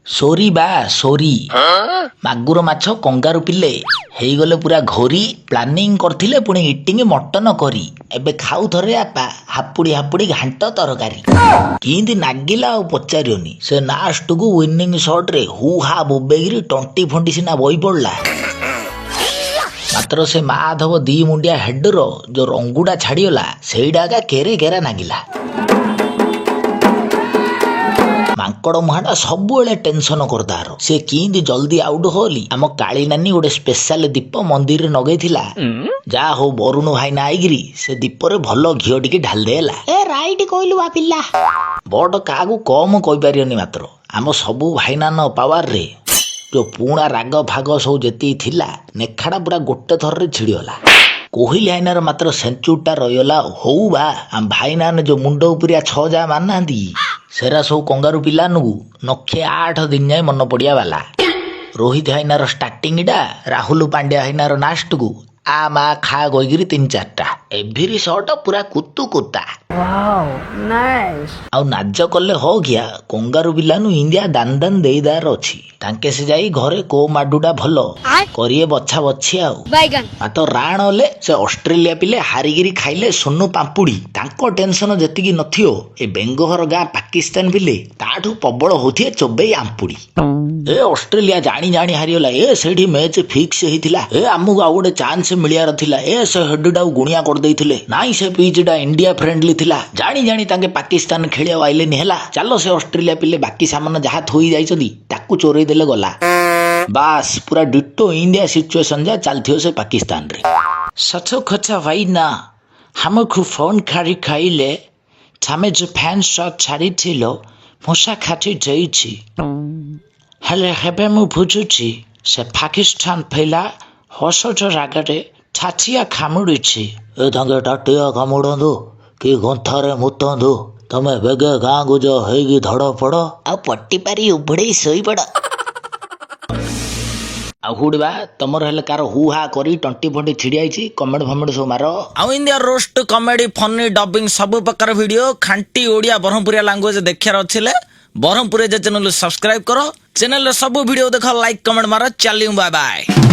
Sorry बा sorry मागुर माछ कंगारू पिले ହେଇଗଲେ ପୁରା ଘୋରି ପ୍ଲାନିଂ କରିଥିଲେ ପୁଣି ଇଟିଂ ମଟନ କରି ଏବେ ଖାଉ ଥରେ ଆପା ହାପୁଡ଼ି ହାପୁଡ଼ି ଘାଣ୍ଟ ତରକାରୀ କିନ୍ତି ନାଗିଲା ଆଉ ପଚାରିବନି ସେ ଲାଷ୍ଟକୁ ୱିନିଂ ସଟ୍ରେ ହୁ ହା ବୋବେଇକିରି ଟଣ୍ଟି ଫଣ୍ଟି ସିନା ବହି ପଡ଼ିଲା ମାତ୍ର ସେ ମାଧବ ଦି ମୁଣ୍ଡିଆ ହେଡର ଯୋଉ ରଙ୍ଗୁଡ଼ା ଛାଡ଼ିଗଲା ସେଇଟା ଏକା କେରେ କେରା ନାଗିଲା ମାଙ୍କଡ଼ ମୁହାଁଟା ସବୁବେଳେ ଟେନସନ କରିଦାର ସେ କିନ୍ତି ଜଲ୍ଦି ଆଉଟ୍ ହୋଲି ଆମ କାଳି ନାନୀ ଗୋଟେ ସ୍ପେଶାଲ ଦୀପ ମନ୍ଦିରରେ ନଗେଇଥିଲା ଯାହା ହଉ ବରୁଣ ଭାଇନା ଆଇକିରି ସେ ଦୀପରେ ଭଲ ଘିଅ ଟିକେ ଢାଲି ଦେଲା ଏ ରାଇଟ୍ କହିଲୁ ବା ପିଲା ବଟ କାହାକୁ କମ କହିପାରିବନି ମାତ୍ର ଆମ ସବୁ ଭାଇନାନ ପାୱାରରେ ଯୋଉ ପୁଣା ରାଗ ଫାଗ ସବୁ ଯେତିକି ଥିଲା ନେଖାଟା ପୁରା ଗୋଟେ ଥରରେ ଛିଡ଼ିଗଲା କୋହିଲି ଭାଇନାର ମାତ୍ର ସେଞ୍ଚୁରିଟା ରହିଗଲା ହଉ ବା ଆମ ଭାଇନାନେ ଯୋଉ ମୁଣ୍ଡ ଉପରିଆ 6 ଯା ମାନନାହାନ୍ତି ସେରା ସବୁ କଙ୍ଗାରୁ ପିଲାନକୁ ନକ୍ଷେ 8 ଦିନ ଯାଏ ମନ ପଡ଼ିଆ ବାଲା ରୋହିତ ଭାଇନାର ଷ୍ଟାର୍ଟିଂଟା ରାହୁଲ ପାଣ୍ଡ୍ୟା ଭାଇନାର ଲାଷ୍ଟକୁ ଆ ମା ଖା କହିକିରି 3-4ଟା ଏଭିରି ସଟ ପୁରା କୁତୁ କୁତା ଆଉ ନାଜ କଲେ ହ ଗିଆ କଙ୍ଗାରୁ ପିଲାନୁ ଇଣ୍ଡିଆ ଦାନ ଦାନ ଦେଇଦାର ଅଛି ତାଙ୍କେ ସେ ଯାଇ ଘରେ କୋ ମାଡୁଟା ଭଲ କରିଏ ବଛା ବଛି ଆଉ ମାତ୍ର ରାଣ ହେଲେ ସେ ଅଷ୍ଟ୍ରେଲିଆ ପିଲେ ହାରିକିରି ଖାଇଲେ ସୋନୁ ପାମ୍ପୁଡି ତାଙ୍କ ଟେନସନ ଯେତିକି ନଥିବ ଏ ବେଙ୍ଗହର ଗାଁ ପାକିସ୍ତାନ ପିଲେ ତାଠୁ ପ୍ରବଳ ହଉଥିବେ ଚୋବେଇ ଆମ୍ପୁଡି ଏ ଅଷ୍ଟ୍ରେଲିଆ ଜାଣି ଜାଣି ହାରିଗଲା ଏ ସେଇଠି ମ୍ୟାଚ ଫିକ୍ସ ହେଇଥିଲା ଏ ଆମକୁ ଆଉ ଗୋଟେ ଚାନ୍ସ ମିଳିବାର ଥିଲା ଏ ସେ ହେଡଟାକୁ ଗୁଣିଆ କରିଦେଇଥିଲେ ନାଇଁ ସେ ପିଚଟା ଇଣ୍ଡିଆ ଫ୍ରେଣ୍ଡଲି ଥିଲା ଜାଣି ଜାଣି ତାଙ୍କେ ପାକିସ୍ତାନ ଖେଳିବାକୁ ଆଇଲେନି ହେଲା ଚାଲ ସେ ଅଷ୍ଟ୍ରେଲିଆ ପିଲେ ବାକି ସାମାନ ଯାହା ଥୋଇ ଯାଇଛନ୍ତି ତାକୁ ଚୋରେଇ ଦେଲେ ଗଲା ବାସ୍ ପୁରା ଡିଟୋ ଇଣ୍ଡିଆ ସିଚୁଏସନ ଯା ଚାଲିଥିବ ସେ ପାକିସ୍ତାନରେ ସତ କଥା ଭାଇ ନା ଆମକୁ ଫୋନ ଖାରି ଖାଇଲେ ତମେ ଯୋଉ ଫ୍ୟାନ୍ ସଟ୍ ଛାଡ଼ିଥିଲ ମୂଷା ଖାଟି ଯାଇଛି ହେଲେ ଏବେ ମୁଁ ବୁଝୁଛି ସେ ପାକିସ୍ତାନ ପିଲା ହସଟ ରାଗରେ ଛାତିଆ କାମୁଡ଼ିଛି ଏ ତାଙ୍କେ ଟାଟିଆ କାମୁଡ଼ନ୍ତୁ କି ଗନ୍ଥାରେ ମୁତନ୍ତୁ ତମେ ବେଗେ ଗାଁକୁ ଯ ହେଇକି ଧଡ଼ ପଡ଼ ଆଉ ପଟି ପାରି ଉଭଡ଼େଇ ଶୋଇପଡ଼ ଆଉ ହୁଡ଼ିବା ତମର ହେଲେ କାର ହୁ ହା କରି ଟଣ୍ଟି ଫଣ୍ଟି ଛିଡ଼ିଯାଇଛି କମେଣ୍ଟ ଫମେଣ୍ଟ ସବୁ ମାର ଆଉ India roast comedy Fani dubbing ସବୁ ପ୍ରକାର ଭିଡ଼ିଓ ଖାଣ୍ଟି ଓଡ଼ିଆ ବ୍ରହ୍ମପୁରିଆ ଲାଙ୍ଗୁଏଜ ଦେଖିବାର ଅଛିଲେ ବ୍ରହ୍ମପୁରିଆ ଚ୍ୟାନେଲ ସବସ୍କ୍ରାଇବ କର ଚ୍ୟାନେଲର ସବୁ ଭିଡ଼ିଓ ଦେଖ ଲାଇକ୍ କମେଣ୍ଟ ମାର ଚାଲିବୁ ବାଏ ବାଏ।